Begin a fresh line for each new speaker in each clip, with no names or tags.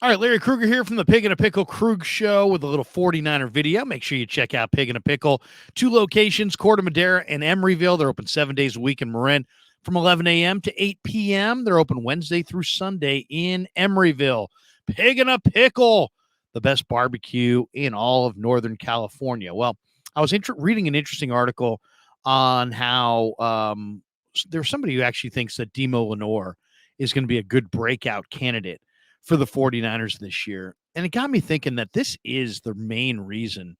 All right, Larry Krueger here from the Pig and a Pickle Krug Show with a little 49er video. Make sure you check out Pig and a Pickle. 2 locations, Corte Madera and Emeryville. They're open 7 days a week in Marin from 11 a.m. to 8 p.m. They're open Wednesday through Sunday in Emeryville. Pig and a Pickle, the best barbecue in all of Northern California. Well, I was reading an interesting article on how there's somebody who actually thinks that Demo Lenore is going to be a good breakout candidate for the 49ers this year. And it got me thinking that this is the main reason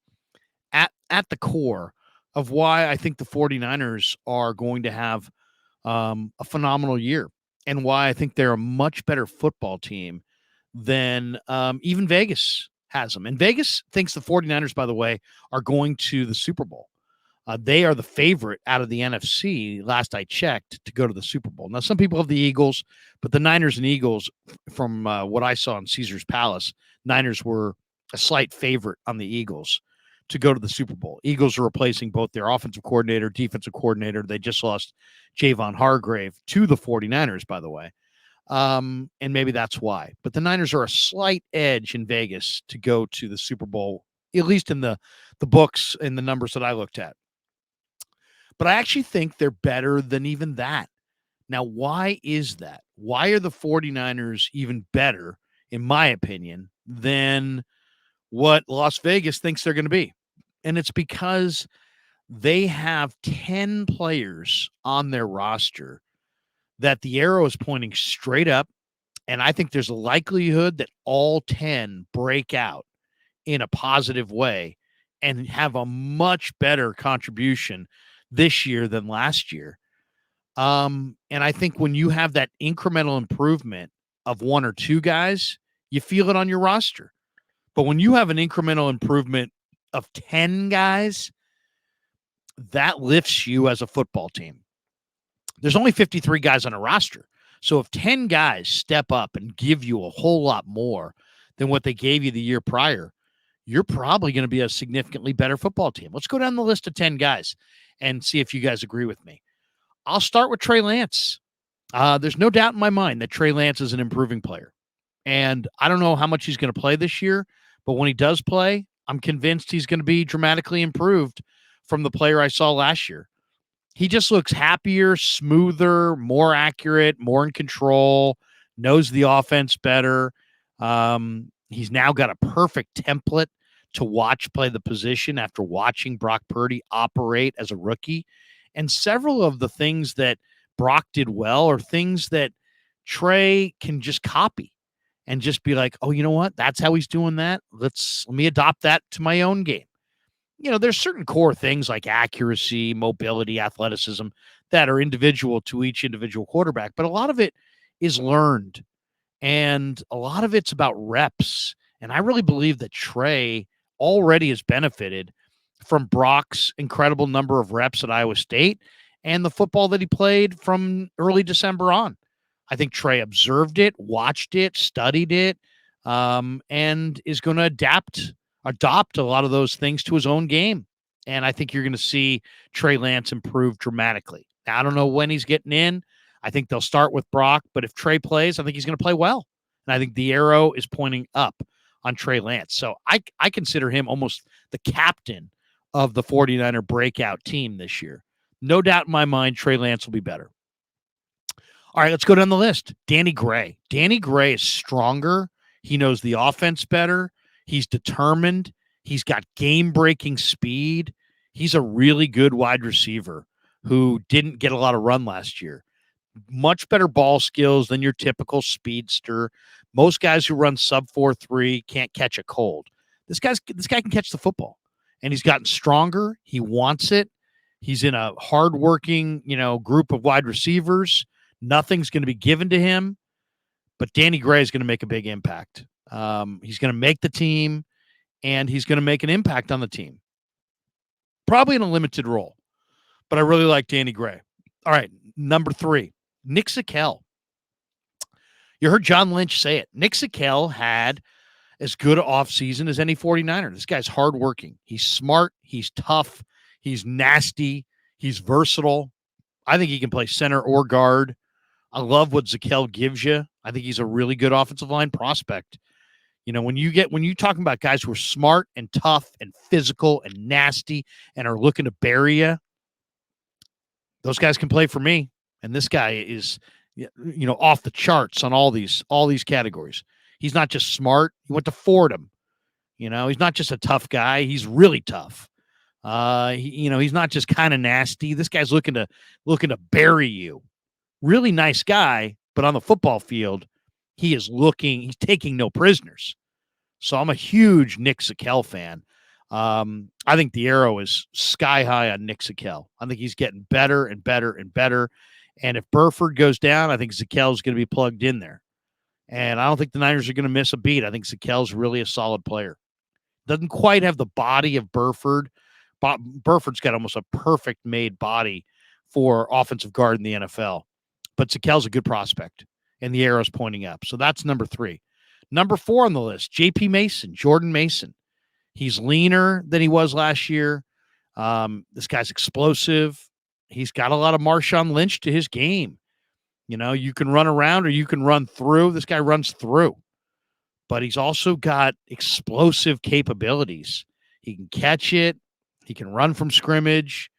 at the core of why I think the 49ers are going to have a phenomenal year and why I think they're a much better football team than even Vegas has them. And Vegas thinks the 49ers, by the way, are going to the Super Bowl. They are the favorite out of the NFC, last I checked, to go to the Super Bowl. Now, some people have the Eagles, but the Niners and Eagles, from what I saw in Caesar's Palace, Niners were a slight favorite on the Eagles to go to the Super Bowl. Eagles are replacing both their offensive coordinator, defensive coordinator. They just lost Javon Hargrave to the 49ers, by the way. And maybe that's why. But the Niners are a slight edge in Vegas to go to the Super Bowl, at least in the books and the numbers that I looked at. But I actually think they're better than even that. Now, why is that? Why are the 49ers even better, in my opinion, than what Las Vegas thinks they're going to be? And it's because they have 10 players on their roster that the arrow is pointing straight up. And I think there's a likelihood that all 10 break out in a positive way and have a much better contribution this year than last year. And I think when you have that incremental improvement of 1 or 2 guys, you feel it on your roster. But when you have an incremental improvement of 10 guys, that lifts you as a football team. There's only 53 guys on a roster. So if 10 guys step up and give you a whole lot more than what they gave you the year prior, you're probably going to be a significantly better football team. Let's go down the list of 10 guys and see if you guys agree with me. I'll start with Trey Lance. There's no doubt in my mind that Trey Lance is an improving player. And I don't know how much he's going to play this year, but when he does play, I'm convinced he's going to be dramatically improved from the player I saw last year. He just looks happier, smoother, more accurate, more in control, knows the offense better. He's now got a perfect template to watch play the position after watching Brock Purdy operate as a rookie. And several of the things that Brock did well are things that Trey can just copy and just be like, oh, you know what? That's how he's doing that. Let me adopt that to my own game. You know, there's certain core things like accuracy, mobility, athleticism that are individual to each individual quarterback, but a lot of it is learned and a lot of it's about reps. And I really believe that Trey already has benefited from Brock's incredible number of reps at Iowa State and the football that he played from early December on. I think Trey observed it, watched it, studied it, and is going to adopt a lot of those things to his own game. And I think you're going to see Trey Lance improve dramatically. Now, I don't know when he's getting in. I think they'll start with Brock, but if Trey plays, I think he's going to play well. And I think the arrow is pointing up on Trey Lance. So I consider him almost the captain of the 49er breakout team this year. No doubt in my mind, Trey Lance will be better. All right, let's go down the list. Danny Gray. Danny Gray is stronger. He knows the offense better. He's determined. He's got game-breaking speed. He's a really good wide receiver who didn't get a lot of run last year. Much better ball skills than your typical speedster. Most guys who run sub 4.3 can't catch a cold. This guy can catch the football, and he's gotten stronger. He wants it. He's in a hardworking, group of wide receivers. Nothing's going to be given to him, but Danny Gray is going to make a big impact. He's going to make the team, and he's going to make an impact on the team. Probably in a limited role, but I really like Danny Gray. All right, number 3, Nick Zakelj. You heard John Lynch say it. Nick Zakelj had as good an offseason as any 49er. This guy's hardworking. He's smart. He's tough. He's nasty. He's versatile. I think he can play center or guard. I love what Zakelj gives you. I think he's a really good offensive line prospect. When you talking about guys who are smart and tough and physical and nasty and are looking to bury you, those guys can play for me. And this guy is, off the charts on all these categories. He's not just smart. He went to Fordham. He's not just a tough guy. He's really tough. He's not just kind of nasty. This guy's looking to bury you. Really nice guy, but on the football field, he's taking no prisoners. So I'm a huge Nick Zakelj fan. I think the arrow is sky high on Nick Zakelj. I think he's getting better and better and better. And if Burford goes down, I think Zakelj is going to be plugged in there. And I don't think the Niners are going to miss a beat. I think Zakelj's really a solid player. Doesn't quite have the body of Burford. Burford's got almost a perfect made body for offensive guard in the NFL. But Zakelj's a good prospect, and the arrow's pointing up. So that's number 3. Number 4 on the list, J.P. Mason, Jordan Mason. He's leaner than he was last year. This guy's explosive. He's got a lot of Marshawn Lynch to his game. You can run around or you can run through. This guy runs through. But he's also got explosive capabilities. He can catch it. He can run from scrimmage.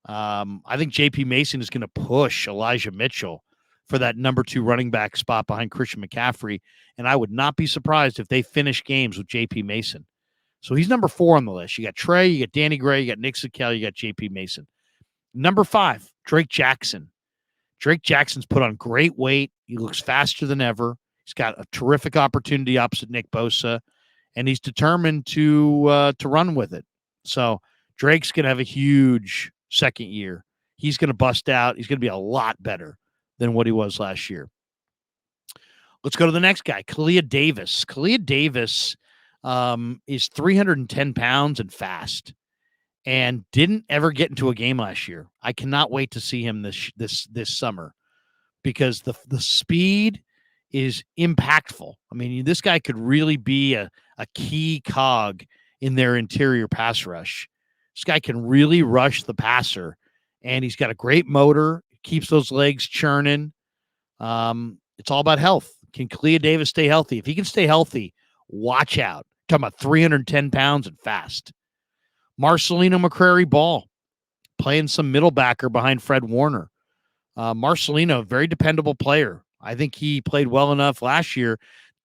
I think J.P. Mason is going to push Elijah Mitchell for that number 2 running back spot behind Christian McCaffrey. And I would not be surprised if they finish games with J.P. Mason. So he's number 4 on the list. You got Trey, you got Danny Gray, you got Nick Zakelj, you got J.P. Mason. Number 5, Drake Jackson. Drake Jackson's put on great weight. He looks faster than ever. He's got a terrific opportunity opposite Nick Bosa, and he's determined to run with it. So Drake's going to have a huge second year. He's going to bust out. He's going to be a lot better than what he was last year. Let's go to the next guy, Kalia Davis. Kalia Davis is 310 pounds and fast and didn't ever get into a game last year. I cannot wait to see him this summer because the speed is impactful. I mean, this guy could really be a key cog in their interior pass rush. This guy can really rush the passer, and he's got a great motor, keeps those legs churning. It's all about health. Can Kalia Davis stay healthy? If he can stay healthy, watch out. Talking about 310 pounds and fast. Marcelino McCrary-Ball, playing some middle backer behind Fred Warner. Marcelino, very dependable player. I think he played well enough last year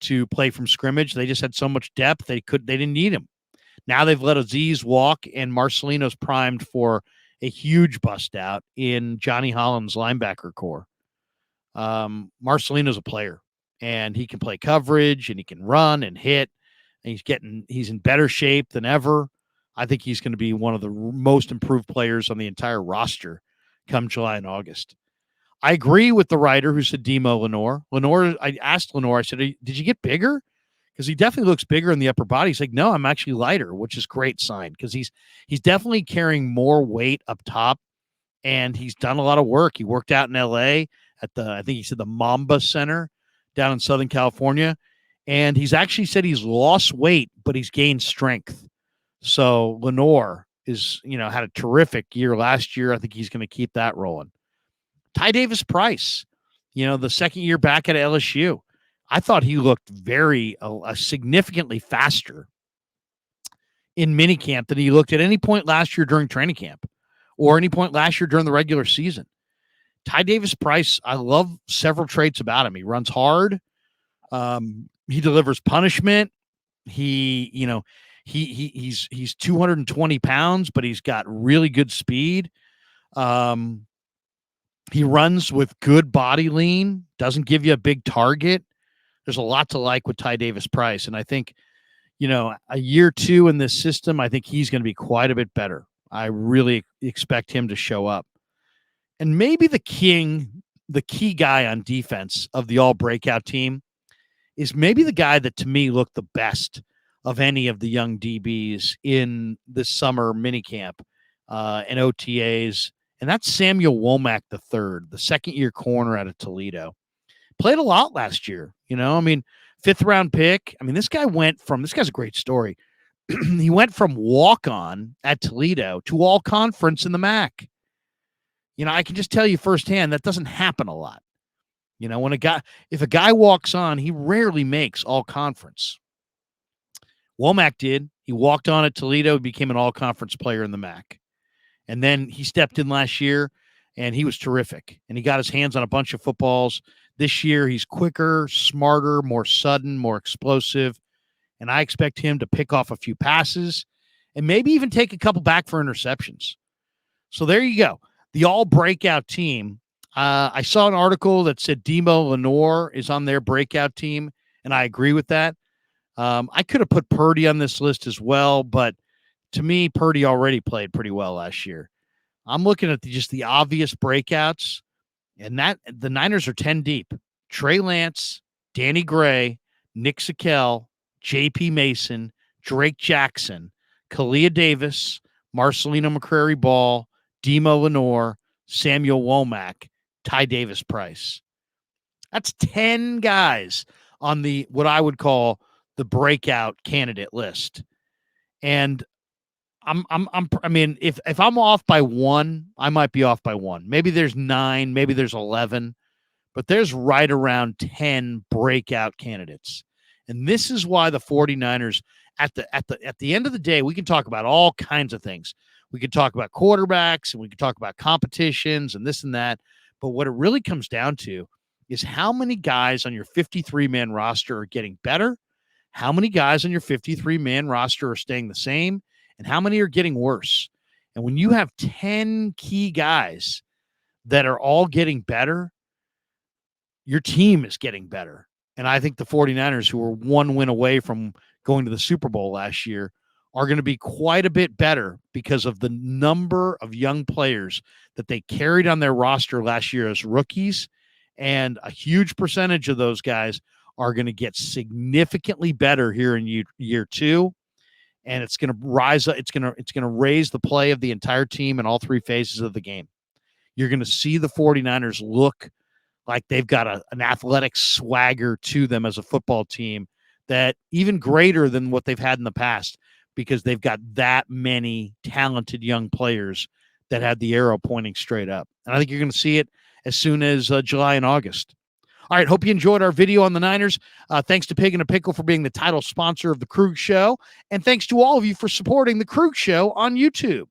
to play from scrimmage. They just had so much depth they didn't need him. Now they've let Azeez walk, and Marcelino's primed for a huge bust out in Johnny Holland's linebacker core. Marcelino's a player, and he can play coverage, and he can run and hit, and he's in better shape than ever. I think he's going to be one of the most improved players on the entire roster come July and August. I agree with the writer who said Demo Lenore. I asked Lenore, I said, did you get bigger? Because he definitely looks bigger in the upper body. He's like, no, I'm actually lighter, which is a great sign because he's definitely carrying more weight up top, and he's done a lot of work. He worked out in L.A. at I think he said the Mamba Center down in Southern California, and he's actually said he's lost weight, but he's gained strength. So Lenore had a terrific year last year. I think he's going to keep that rolling. Ty Davis Price, the second year back at LSU. I thought he looked very significantly faster in minicamp than he looked at any point last year during training camp or any point last year during the regular season. Ty Davis Price, I love several traits about him. He runs hard. He delivers punishment. He's 220 pounds, but he's got really good speed. He runs with good body lean, doesn't give you a big target. There's a lot to like with Ty Davis Price. And I think, a year 2 in this system, I think he's going to be quite a bit better. I really expect him to show up. And maybe the key guy on defense of the all breakout team is maybe the guy that to me looked the best of any of the young DBs in this summer minicamp and OTAs. And that's Samuel Womack III, the second-year corner out of Toledo. Played a lot last year, 5th-round pick. This guy's a great story. He went from walk-on at Toledo to all-conference in the MAC. I can just tell you firsthand that doesn't happen a lot. If a guy walks on, he rarely makes all-conference. Womack did. He walked on at Toledo, became an all-conference player in the MAC. And then he stepped in last year, and he was terrific. And he got his hands on a bunch of footballs. This year, he's quicker, smarter, more sudden, more explosive. And I expect him to pick off a few passes and maybe even take a couple back for interceptions. So there you go. The all-breakout team. I saw an article that said Demo Lenore is on their breakout team, and I agree with that. I could have put Purdy on this list as well, but to me, Purdy already played pretty well last year. I'm looking at just the obvious breakouts, and that the Niners are 10 deep. Trey Lance, Danny Gray, Nick Sikel, J.P. Mason, Drake Jackson, Kalia Davis, Marcelino McCrary-Ball, Demo Lenore, Samuel Womack, Ty Davis-Price. That's 10 guys on the what I would call the breakout candidate list. And I mean, if I'm off by one, I might be off by one. Maybe there's 9, maybe there's 11, but there's right around 10 breakout candidates. And this is why the 49ers at the end of the day, we can talk about all kinds of things. We could talk about quarterbacks and we could talk about competitions and this and that. But what it really comes down to is how many guys on your 53-man roster are getting better, how many guys on your 53-man roster are staying the same, and how many are getting worse. And when you have 10 key guys that are all getting better, your team is getting better. And I think the 49ers, who were one win away from going to the Super Bowl last year, are going to be quite a bit better because of the number of young players that they carried on their roster last year as rookies. And a huge percentage of those guys are going to get significantly better here in year 2. And it's going to rise up. It's going to raise the play of the entire team in all 3 phases of the game. You're going to see the 49ers look like they've got an athletic swagger to them as a football team that even greater than what they've had in the past, because they've got that many talented young players that had the arrow pointing straight up. And I think you're going to see it as soon as July and August. All right, hope you enjoyed our video on the Niners. Thanks to Pig and a Pickle for being the title sponsor of The Krug Show. And thanks to all of you for supporting The Krug Show on YouTube.